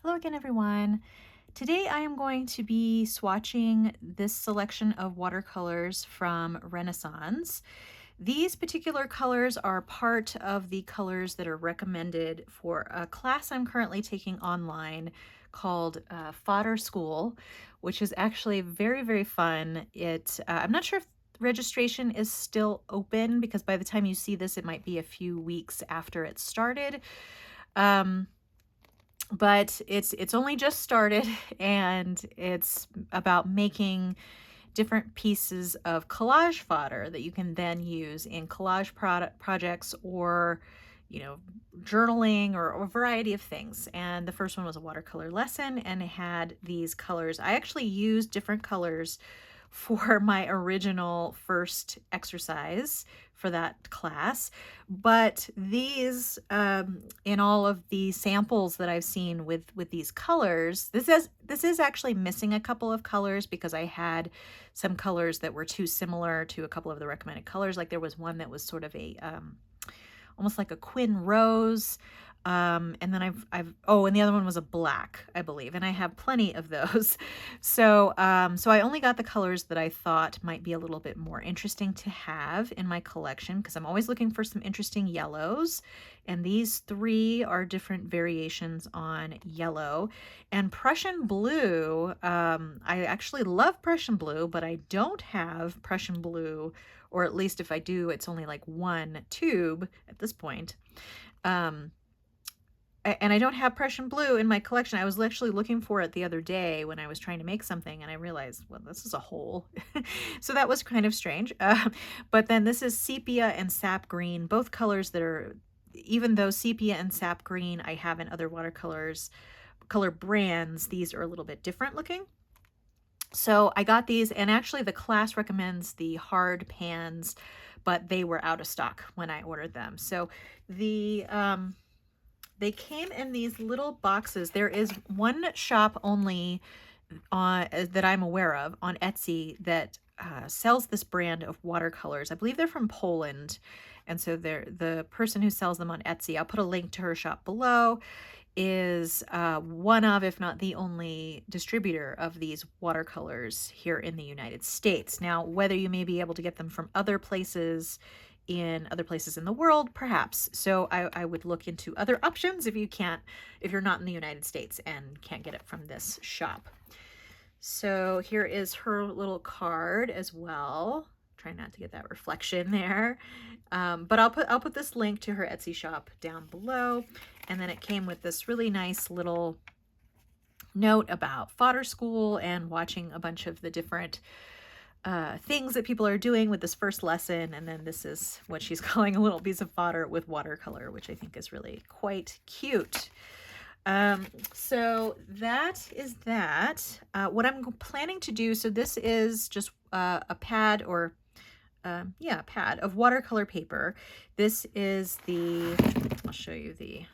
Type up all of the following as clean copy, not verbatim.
Hello again, everyone. Today I am going to be swatching this selection of watercolors from Renaissance. These particular colors are part of the colors that are recommended for a class I'm currently taking online called Fodder School, which is actually very, very fun. I'm not sure if registration is still open because by the time you see this, it might be a few weeks after it started. But it's only just started, and it's about making different pieces of collage fodder that you can then use in collage projects or, you know, journaling or a variety of things. And the first one was a watercolor lesson, and it had these colors. I actually used different colors for my original first exercise for that class, but these in all of the samples that I've seen with these colors, this is actually missing a couple of colors because I had some colors that were too similar to a couple of the recommended colors. Like there was one that was sort of a almost like a quin rose. And then and the other one was a black, I believe, and I have plenty of those. So I only got the colors that I thought might be a little bit more interesting to have in my collection because I'm always looking for some interesting yellows. And these three are different variations on yellow. And Prussian blue, I actually love Prussian blue, but I don't have Prussian blue, or at least if I do, it's only like one tube at this point. And I don't have Prussian blue in my collection. I was actually looking for it the other day when I was trying to make something, and I realized, well, this is a hole. So that was kind of strange. But then this is Sepia and Sap Green, both colors that are, even though Sepia and Sap Green I have in other color brands, these are a little bit different looking. So I got these, and actually the class recommends the hard pans, but they were out of stock when I ordered them. So they came in these little boxes. There is one shop only that I'm aware of on Etsy that sells this brand of watercolors. I believe they're from Poland. And so the person who sells them on Etsy, I'll put a link to her shop below, is one of, if not the only distributor of these watercolors here in the United States. Now, whether you may be able to get them from other places in the world, perhaps. So I would look into other options if you're not in the United States and can't get it from this shop. So here is her little card as well. Try not to get that reflection there. But I'll put this link to her Etsy shop down below. And then it came with this really nice little note about Fodder School and watching a bunch of the different things that people are doing with this first lesson. And then this is what she's calling a little piece of fodder with watercolor, which I think is really quite cute. So that is that. What I'm planning to do, so this is just a pad or a pad of watercolor paper. This is I'll show you the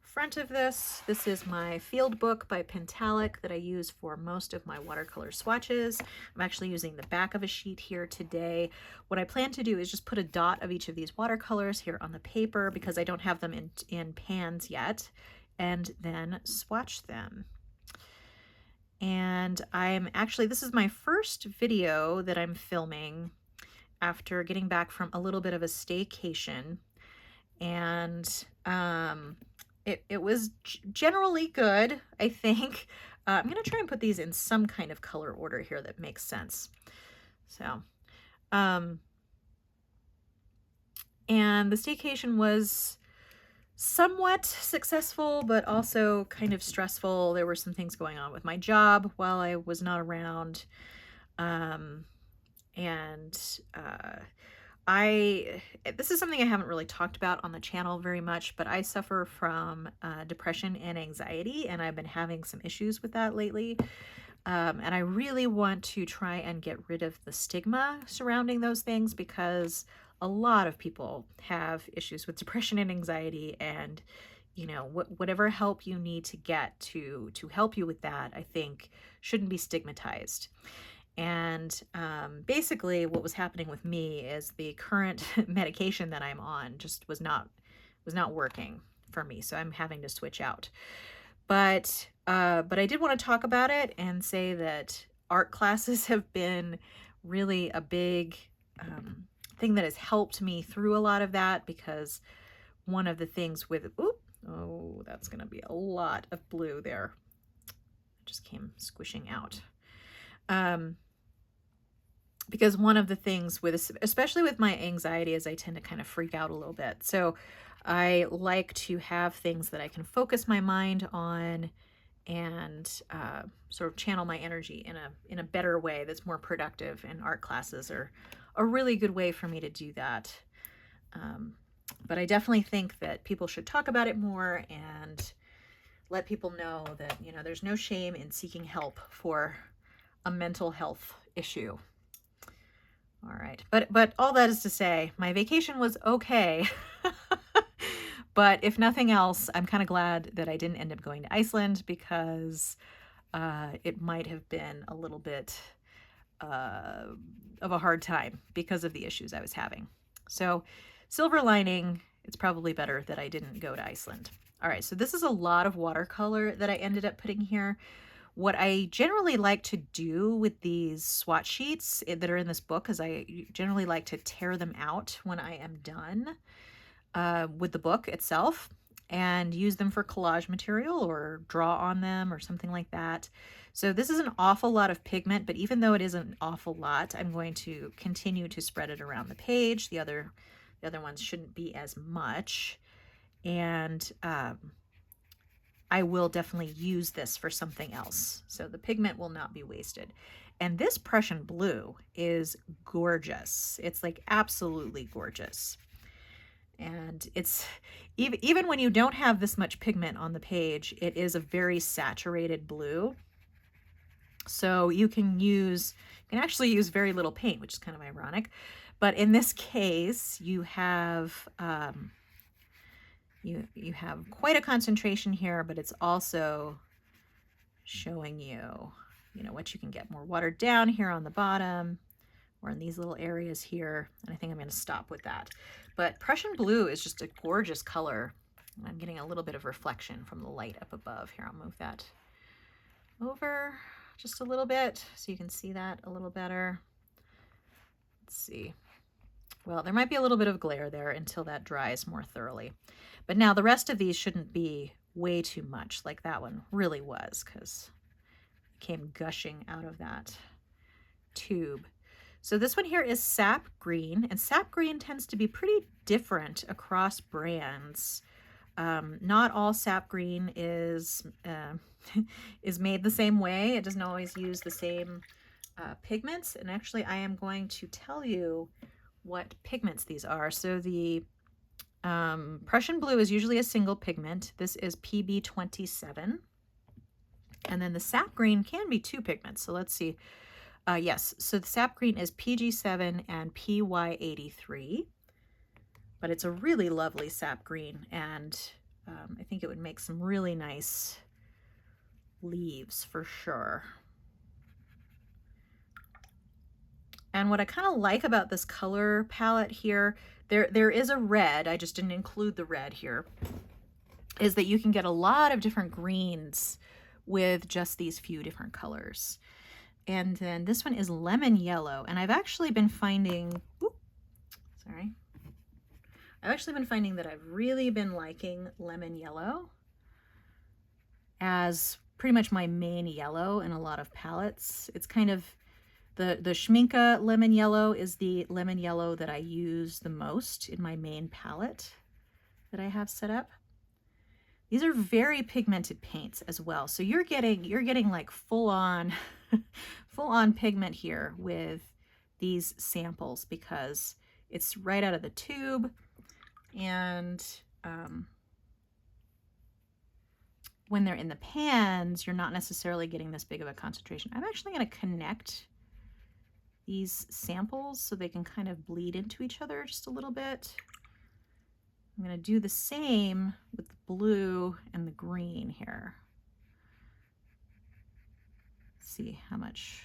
front of this. This is my field book by Pentalic that I use for most of my watercolor swatches. I'm actually using the back of a sheet here today. What I plan to do is just put a dot of each of these watercolors here on the paper because I don't have them in pans yet, and then swatch them. And this is my first video that I'm filming after getting back from a little bit of a staycation. And it was generally good, I think. I'm going to try and put these in some kind of color order here that makes sense. So, and the staycation was somewhat successful, but also kind of stressful. There were some things going on with my job while I was not around. This is something I haven't really talked about on the channel very much, but I suffer from depression and anxiety, and I've been having some issues with that lately. And I really want to try and get rid of the stigma surrounding those things because a lot of people have issues with depression and anxiety, and whatever help you need to get to help you with that, I think shouldn't be stigmatized. And basically what was happening with me is the current medication that I'm on just was not working for me. So I'm having to switch out. But I did want to talk about it and say that art classes have been really a big thing that has helped me through a lot of that, because one of the things with, oop, oh, that's going to be a lot of blue there. It just came squishing out. Because one of the things with, especially with my anxiety, is I tend to kind of freak out a little bit. So I like to have things that I can focus my mind on and sort of channel my energy in a better way that's more productive. And art classes are a really good way for me to do that. But I definitely think that people should talk about it more and let people know that, you know, there's no shame in seeking help for a mental health issue. All right, but all that is to say, my vacation was okay. But if nothing else, I'm kind of glad that I didn't end up going to Iceland, because it might have been a little bit of a hard time because of the issues I was having. So silver lining, it's probably better that I didn't go to Iceland. All right, so this is a lot of watercolor that I ended up putting here. What I generally like to do with these swatch sheets that are in this book is I generally like to tear them out when I am done with the book itself and use them for collage material or draw on them or something like that. So this is an awful lot of pigment, but even though it is an awful lot, I'm going to continue to spread it around the page. The other ones shouldn't be as much. And I will definitely use this for something else. So the pigment will not be wasted. And this Prussian blue is gorgeous. It's like absolutely gorgeous. And it's, even when you don't have this much pigment on the page, it is a very saturated blue. So you can actually use very little paint, which is kind of ironic. But in this case, you have you have quite a concentration here, but it's also showing you, you know, what you can get more watered down here on the bottom or in these little areas here. And I think I'm going to stop with that. But Prussian blue is just a gorgeous color. I'm getting a little bit of reflection from the light up above here. I'll move that over just a little bit so you can see that a little better. Let's see. Well, there might be a little bit of glare there until that dries more thoroughly. But now the rest of these shouldn't be way too much like that one really was, because it came gushing out of that tube. So this one here is Sap Green, and Sap Green tends to be pretty different across brands. Not all Sap Green is made the same way. It doesn't always use the same pigments. And actually, I am going to tell you what pigments these are. So the Prussian blue is usually a single pigment. This is PB27. And then the Sap Green can be two pigments. So let's see. Yes, so the Sap Green is PG7 and PY83. But it's a really lovely Sap Green, and I think it would make some really nice leaves for sure. And what I kind of like about this color palette here, there is a red, I just didn't include the red here, is that you can get a lot of different greens with just these few different colors. And then this one is lemon yellow, and I've actually been finding, that I've really been liking lemon yellow as pretty much my main yellow in a lot of palettes. It's kind of the Schminke lemon yellow is the lemon yellow that I use the most in my main palette that I have set up. These are very pigmented paints as well. So you're getting like full on pigment here with these samples, because it's right out of the tube. And when they're in the pans, you're not necessarily getting this big of a concentration. I'm actually going to connect these samples so they can kind of bleed into each other just a little bit. I'm going to do the same with the blue and the green here. See how much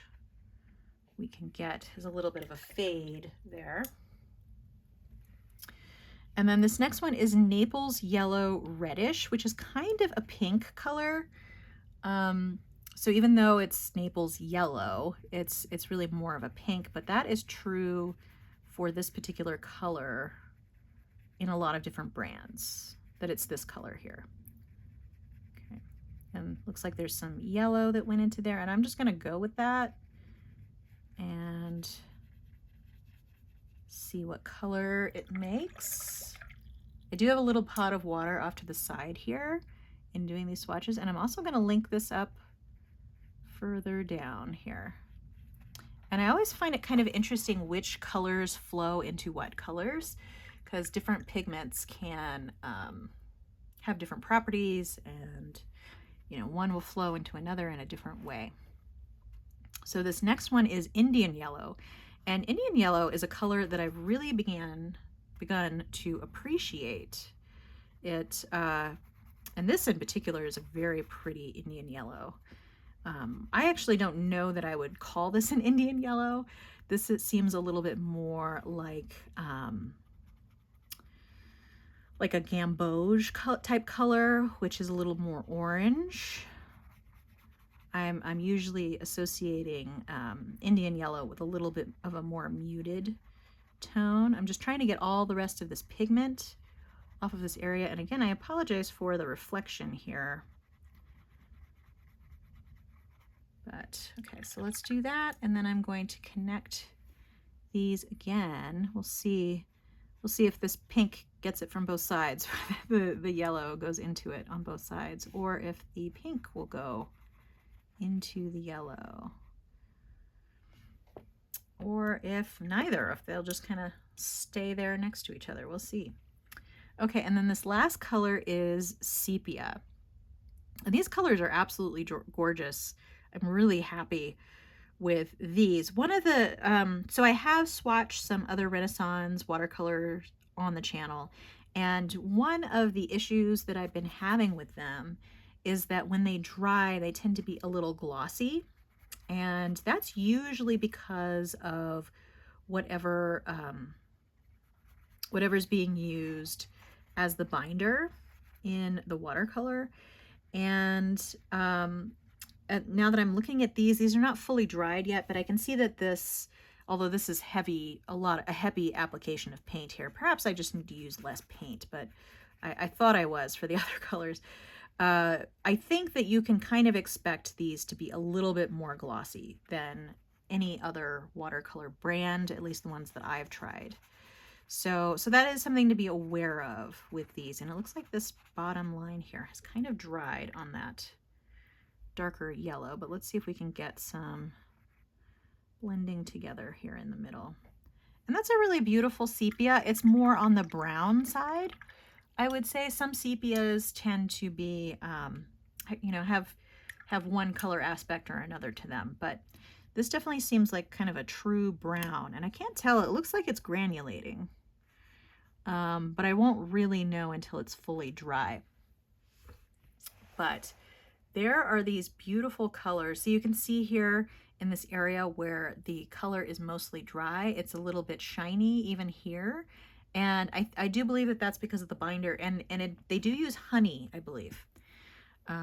we can get. There's a little bit of a fade there. And then this next one is Naples Yellow Reddish, which is kind of a pink color. So even though it's Naples yellow, it's really more of a pink, but that is true for this particular color in a lot of different brands, that it's this color here. Okay, and looks like there's some yellow that went into there, and I'm just gonna go with that and see what color it makes. I do have a little pot of water off to the side here in doing these swatches, and I'm also gonna link this up further down here. And I always find it kind of interesting which colors flow into what colors, because different pigments can have different properties, and you know, one will flow into another in a different way. So this next one is Indian Yellow, and Indian Yellow is a color that I've really begun to appreciate. It and this in particular is a very pretty Indian Yellow. I actually don't know that I would call this an Indian Yellow. This, it seems a little bit more like a gamboge type color, which is a little more orange. I'm usually associating Indian Yellow with a little bit of a more muted tone. I'm just trying to get all the rest of this pigment off of this area. And again, I apologize for the reflection here. But okay, so let's do that, and then I'm going to connect these again. We'll see if this pink gets it from both sides. the yellow goes into it on both sides, or if the pink will go into the yellow, or if neither, if they'll just kind of stay there next to each other. We'll see. Okay, and then this last color is Sepia. And these colors are absolutely gorgeous. I'm really happy with these. One of the, so I have swatched some other Renesans watercolors on the channel, and one of the issues that I've been having with them is that when they dry, they tend to be a little glossy, and that's usually because of whatever's being used as the binder in the watercolor. And now that I'm looking at these are not fully dried yet, but I can see that this, although this is heavy, a heavy application of paint here. Perhaps I just need to use less paint, but I thought I was for the other colors. I think that you can kind of expect these to be a little bit more glossy than any other watercolor brand, at least the ones that I've tried. So that is something to be aware of with these. And it looks like this bottom line here has kind of dried on that darker yellow, but let's see if we can get some blending together here in the middle. And that's a really beautiful sepia. It's more on the brown side, I would say. Some sepias tend to be, you know, have one color aspect or another to them, but this definitely seems like kind of a true brown, and I can't tell, it looks like it's granulating, but I won't really know until it's fully dry. But there are these beautiful colors. So you can see here in this area where the color is mostly dry, it's a little bit shiny even here. And I do believe that that's because of the binder, and they do use honey, I believe.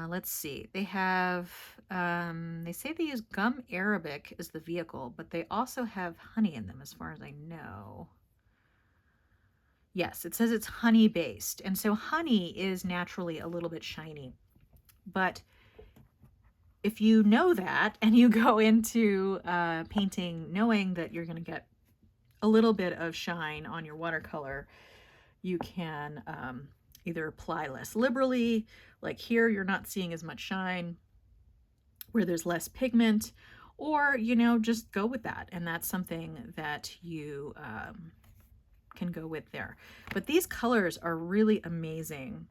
Let's see, they have, they say they use gum arabic as the vehicle, but they also have honey in them as far as I know. Yes, it says it's honey based. And so honey is naturally a little bit shiny, but if you know that and you go into painting knowing that you're going to get a little bit of shine on your watercolor, you can either apply less liberally, like here you're not seeing as much shine where there's less pigment, or, you know, just go with that, and that's something that you can go with there. But these colors are really amazing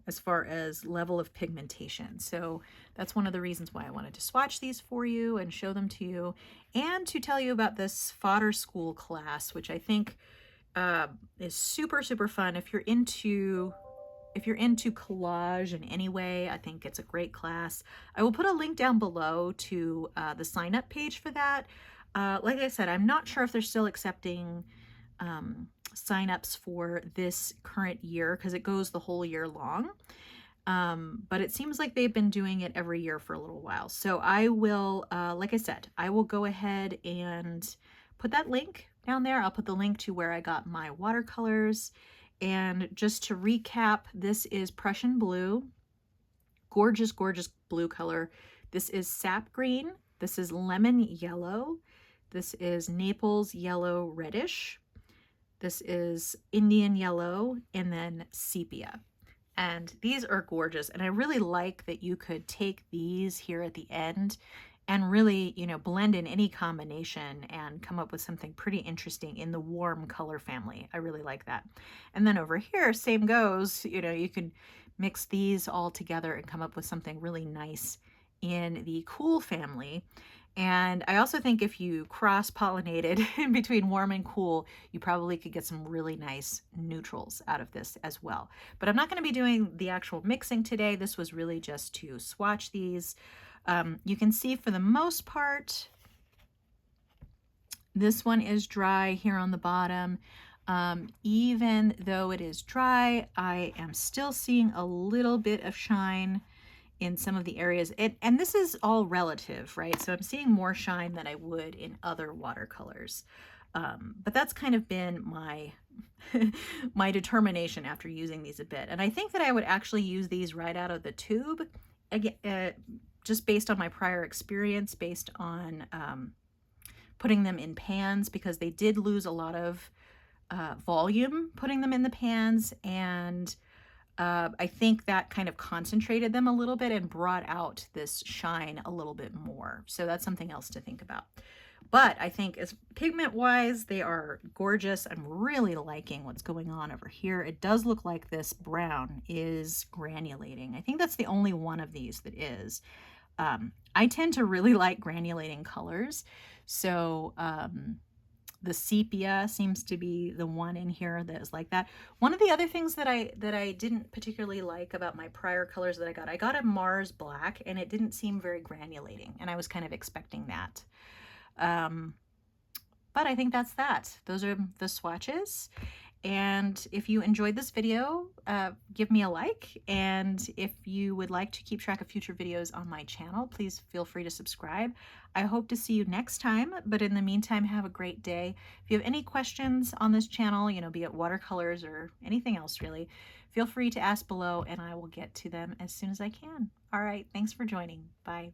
as far as level of pigmentation. So that's one of the reasons why I wanted to swatch these for you and show them to you, and to tell you about this fodder school class, which I think is super, super fun. If you're into collage in any way, I think it's a great class. I will put a link down below to the sign up page for that. Like I said, I'm not sure if they're still accepting signups for this current year because it goes the whole year long. But it seems like they've been doing it every year for a little while. So I will, like I said, I will go ahead and put that link down there. I'll put the link to where I got my watercolors. And just to recap, this is Prussian blue, gorgeous, gorgeous blue color. This is sap green. This is lemon yellow. This is Naples yellow reddish. This is Indian yellow, and then sepia. And these are gorgeous. And I really like that you could take these here at the end and really, you know, blend in any combination and come up with something pretty interesting in the warm color family. I really like that. And then over here, same goes, you know, you can mix these all together and come up with something really nice in the cool family. And I also think if you cross-pollinated in between warm and cool, you probably could get some really nice neutrals out of this as well. But I'm not going to be doing the actual mixing today. This was really just to swatch these. You can see for the most part, this one is dry here on the bottom. Even though it is dry, I am still seeing a little bit of shine in some of the areas. And this is all relative, right? So I'm seeing more shine than I would in other watercolors. But that's kind of been my my determination after using these a bit. And I think that I would actually use these right out of the tube, again, just based on my prior experience, based on putting them in pans, because they did lose a lot of volume putting them in the pans, and I think that kind of concentrated them a little bit and brought out this shine a little bit more. So that's something else to think about. But I think as pigment wise, they are gorgeous. I'm really liking what's going on over here. It does look like this brown is granulating. I think that's the only one of these that is. I tend to really like granulating colors. So the sepia seems to be the one in here that is like that. One of the other things that I didn't particularly like about my prior colors that I got a Mars black, and it didn't seem very granulating, and I was kind of expecting that. But I think that's that. Those are the swatches. And if you enjoyed this video, give me a like. And if you would like to keep track of future videos on my channel, please feel free to subscribe. I hope to see you next time, but in the meantime, have a great day. If you have any questions on this channel, you know, be it watercolors or anything else really, feel free to ask below and I will get to them as soon as I can. All right, thanks for joining. Bye.